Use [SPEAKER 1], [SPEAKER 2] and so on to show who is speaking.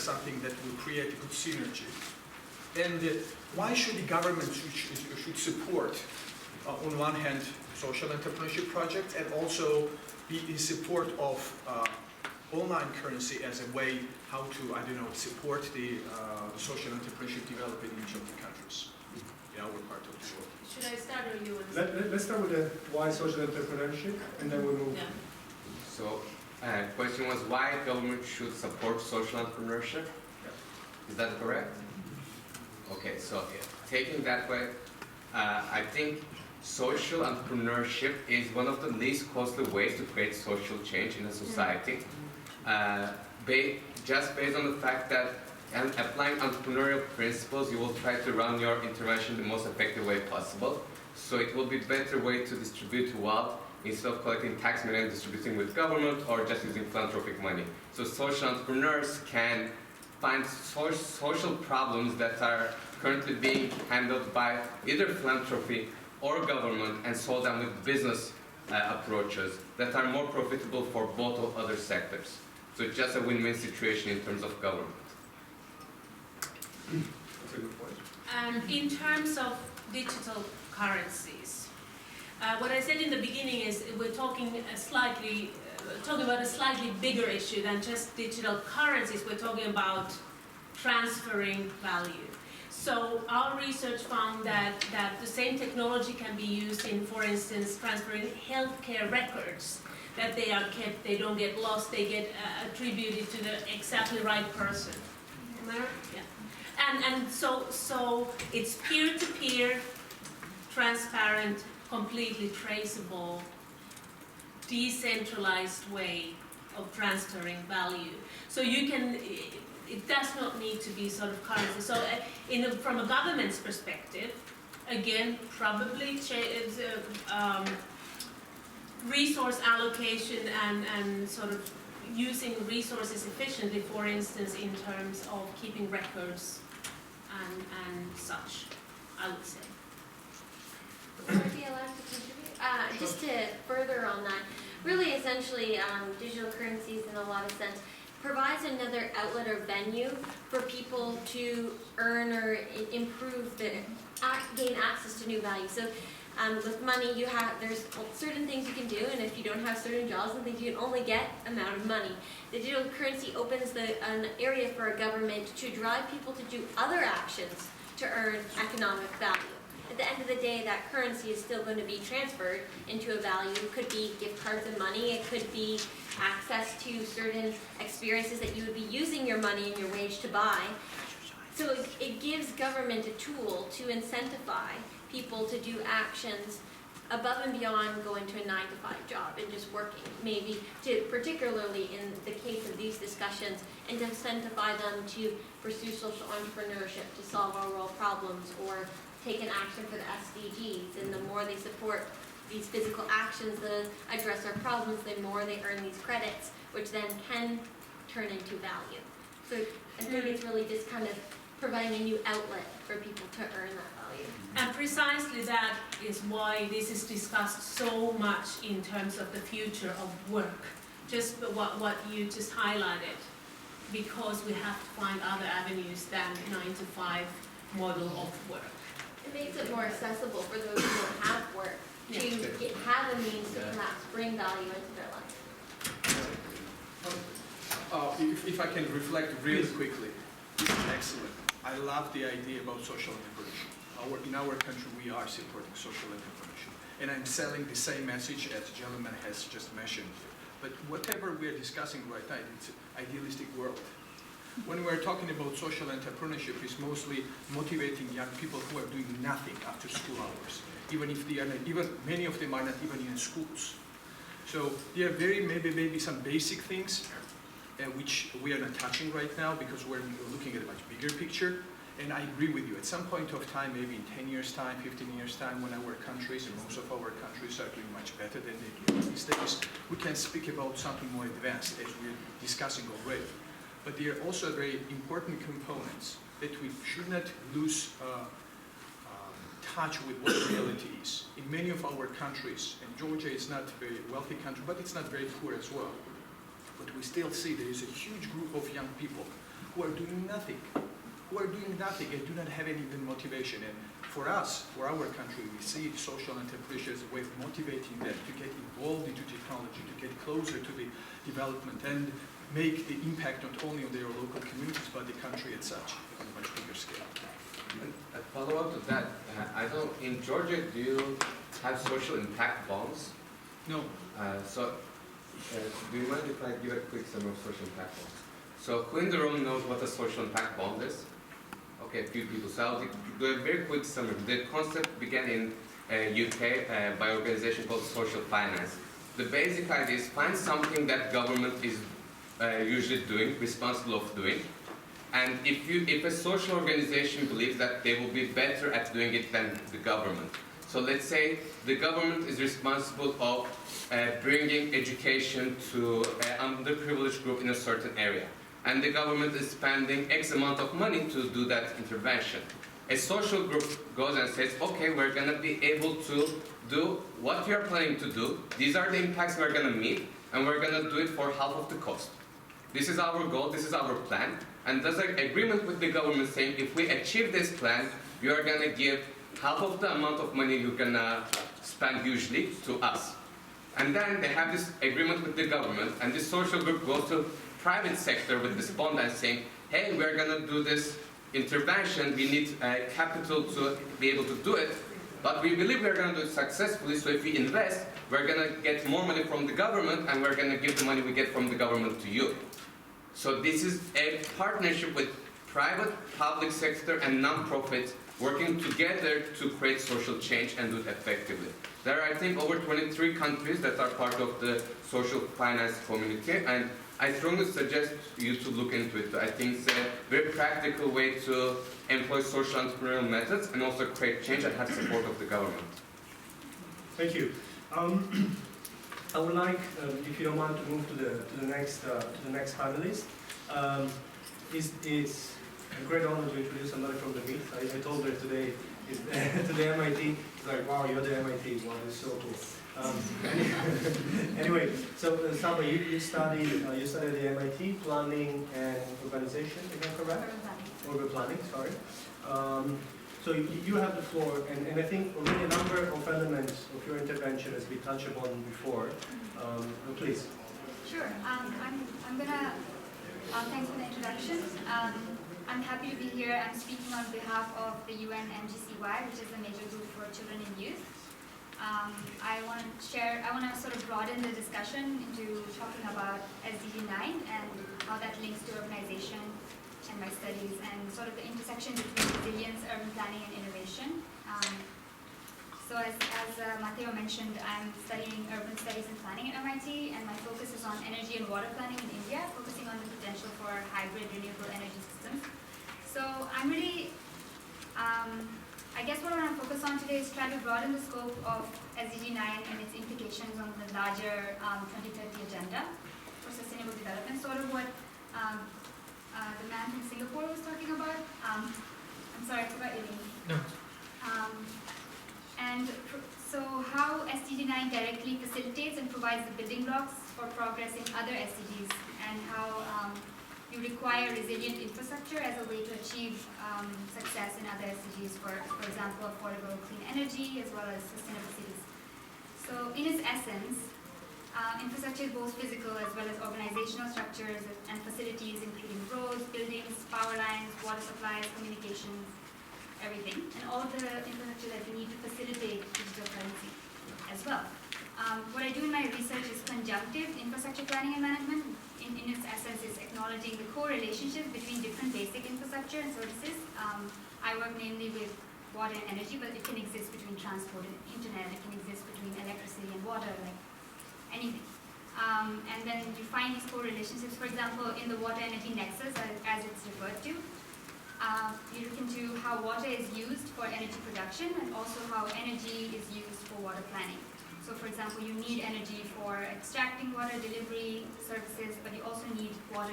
[SPEAKER 1] something that will create a good synergy. And why should the government should support, on one hand, social entrepreneurship projects, and also be in support of online currency as a way how to, I don't know, support the social entrepreneurship development in each of the countries in our part of the world.
[SPEAKER 2] Should I start or you want to
[SPEAKER 3] Let's start with the why social entrepreneurship, and then we'll move.
[SPEAKER 2] Yeah.
[SPEAKER 4] So, question was why government should support social entrepreneurship? Is that correct? Okay, so taking that way, I think social entrepreneurship is one of the least costly ways to create social change in a society. Just based on the fact that applying entrepreneurial principles, you will try to run your intervention the most effective way possible. So it will be a better way to distribute wealth instead of collecting tax money and distributing with government or just using philanthropic money. So social entrepreneurs can find social problems that are currently being handled by either philanthropy or government and solve them with business approaches that are more profitable for both other sectors. So it's just a win-win situation in terms of government.
[SPEAKER 3] That's a good point.
[SPEAKER 2] And in terms of digital currencies, what I said in the beginning is we're talking about a slightly bigger issue than just digital currencies. We're talking about transferring value. So our research found that the same technology can be used in, for instance, transferring healthcare records, that they are kept, they don't get lost, they get attributed to the exactly right person. Am I right? Yeah. And so it's peer-to-peer, transparent, completely traceable, decentralized way of transferring value. So you can, it does not need to be sort of currency. So from a government's perspective, again, probably resource allocation and sort of using resources efficiently, for instance, in terms of keeping records and such, I would say.
[SPEAKER 5] Would I be allowed to contribute? Just to further on that, really essentially digital currencies in a lot of sense provides another outlet or venue for people to earn or improve, gain access to new value. So with money, there's certain things you can do, and if you don't have certain jobs and things, you can only get amount of money. The digital currency opens an area for a government to drive people to do other actions to earn economic value. At the end of the day, that currency is still going to be transferred into a value. It could be gift cards of money. It could be access to certain experiences that you would be using your money and your wage to buy. So it gives government a tool to incentivize people to do actions above and beyond going to a 9-to-5 job and just working, maybe to, particularly in the case of these discussions, and to incentivize them to pursue social entrepreneurship, to solve our world problems, or take an action for the SDGs. And the more they support these physical actions that address our problems, the more they earn these credits, which then can turn into value. So I think it's really just kind of providing a new outlet for people to earn that value.
[SPEAKER 2] And precisely that is why this is discussed so much in terms of the future of work. Just what you just highlighted, because we have to find other avenues than 9-to-5 model of work.
[SPEAKER 5] It makes it more accessible for those who don't have work to have a means to perhaps bring value into their life.
[SPEAKER 1] If I can reflect really quickly, excellent. I love the idea about social entrepreneurship. In our country, we are supporting social entrepreneurship. And I'm selling the same message as the gentleman has just mentioned. But whatever we are discussing right now, it's an idealistic world. When we're talking about social entrepreneurship, it's mostly motivating young people who are doing nothing after school hours, even if they are not, many of them are not even in schools. So there are maybe some basic things which we are not touching right now because we're looking at a much bigger picture. And I agree with you. At some point of time, maybe in 10 years' time, 15 years' time, when our countries, and most of our countries are doing much better than they do these days, we can speak about something more advanced, as we're discussing already. But there are also very important components that we should not lose touch with what reality is. In many of our countries, and Georgia is not a very wealthy country, but it's not very poor as well. But we still see there is a huge group of young people who are doing nothing, and do not have any even motivation. And for us, for our country, we see social entrepreneurship as a way of motivating them to get involved into technology, to get closer to the development and make the impact not only on their local communities, but the country as such on a much bigger scale.
[SPEAKER 4] A follow-up to that, I know in Georgia, do you have social impact bonds?
[SPEAKER 1] No,
[SPEAKER 4] Do you mind if I give a quick summary of social impact bonds? So who in the room knows what a social impact bond is? Okay, a few people. So I'll do a very quick summary. The concept began in UK by an organization called Social Finance. The basic idea is find something that government is usually doing, responsible of doing, and if a social organization believes that they will be better at doing it than the government. So let's say the government is responsible of bringing education to an underprivileged group in a certain area, and the government is spending X amount of money to do that intervention. A social group goes and says, okay, we're going to be able to do what we are planning to do. These are the impacts we're going to meet, and we're going to do it for half of the cost. This is our goal, this is our plan, and there's an agreement with the government saying if we achieve this plan, you are going to give half of the amount of money you're going to spend usually to us. And then they have this agreement with the government, and this social group goes to private sector with this bond and saying, hey, we're going to do this intervention, we need capital to be able to do it, but we believe we're going to do it successfully, so if we invest, we're going to get more money from the government, and we're going to give the money we get from the government to you. So this is a partnership with private, public sector, and non-profits working together to create social change and do it effectively. There are, I think, over 23 countries that are part of the social finance community, and I strongly suggest you to look into it. I think it's a very practical way to employ social entrepreneurial methods and also create change and have support of the government.
[SPEAKER 3] Thank you. I would like, if you don't mind, to move to the next panelist. It's a great honor to introduce somebody from the MIT. I told her today to the MIT. It's like, wow, you're the MIT. Wow, it's so cool. Anyway, so Saba, you studied at the MIT planning and urbanization. Is that correct? Urban planning. Sorry. So you have the floor, and I think already a number of elements of your intervention has been touched upon before. Please.
[SPEAKER 6] Sure. I'm gonna. Thanks for the introduction. I'm happy to be here. I'm speaking on behalf of the UN MGCY, which is the major group for children and youth. I want to sort of broaden the discussion into talking about SDG9 and how that links to urbanization and my studies and sort of the intersection between resilience, urban planning, and innovation. So as Matteo mentioned, I'm studying urban studies and planning at MIT, and my focus is on energy and water planning in India, focusing on the potential for hybrid renewable energy systems. So I'm really, I guess what I want to focus on today is try to broaden the scope of SDG9 and its implications on the larger 2030 agenda for sustainable development, sort of what the man from Singapore was talking about. I'm sorry, I forgot your name.
[SPEAKER 1] No.
[SPEAKER 6] So how SDG9 directly facilitates and provides the building blocks for progress in other SDGs, and how you require resilient infrastructure as a way to achieve success in other SDGs, for example, affordable clean energy as well as sustainable cities. So in its essence, infrastructure is both physical as well as organizational structures and facilities, including roads, buildings, power lines, water supplies, communications, everything, and all the infrastructure that we need to facilitate digital currency as well. What I do in my research is conjunctive infrastructure planning and management. In its essence, is acknowledging the co-relationships between different basic infrastructure and services. I work mainly with water and energy, but it can exist between transport and internet. It can exist between electricity and water, like anything. And then you find these co-relationships. For example, in the water-energy nexus, as it's referred to, you look into how water is used for energy production and also how energy is used for water planning. So for example, you need energy for extracting water, delivery services, but you also need water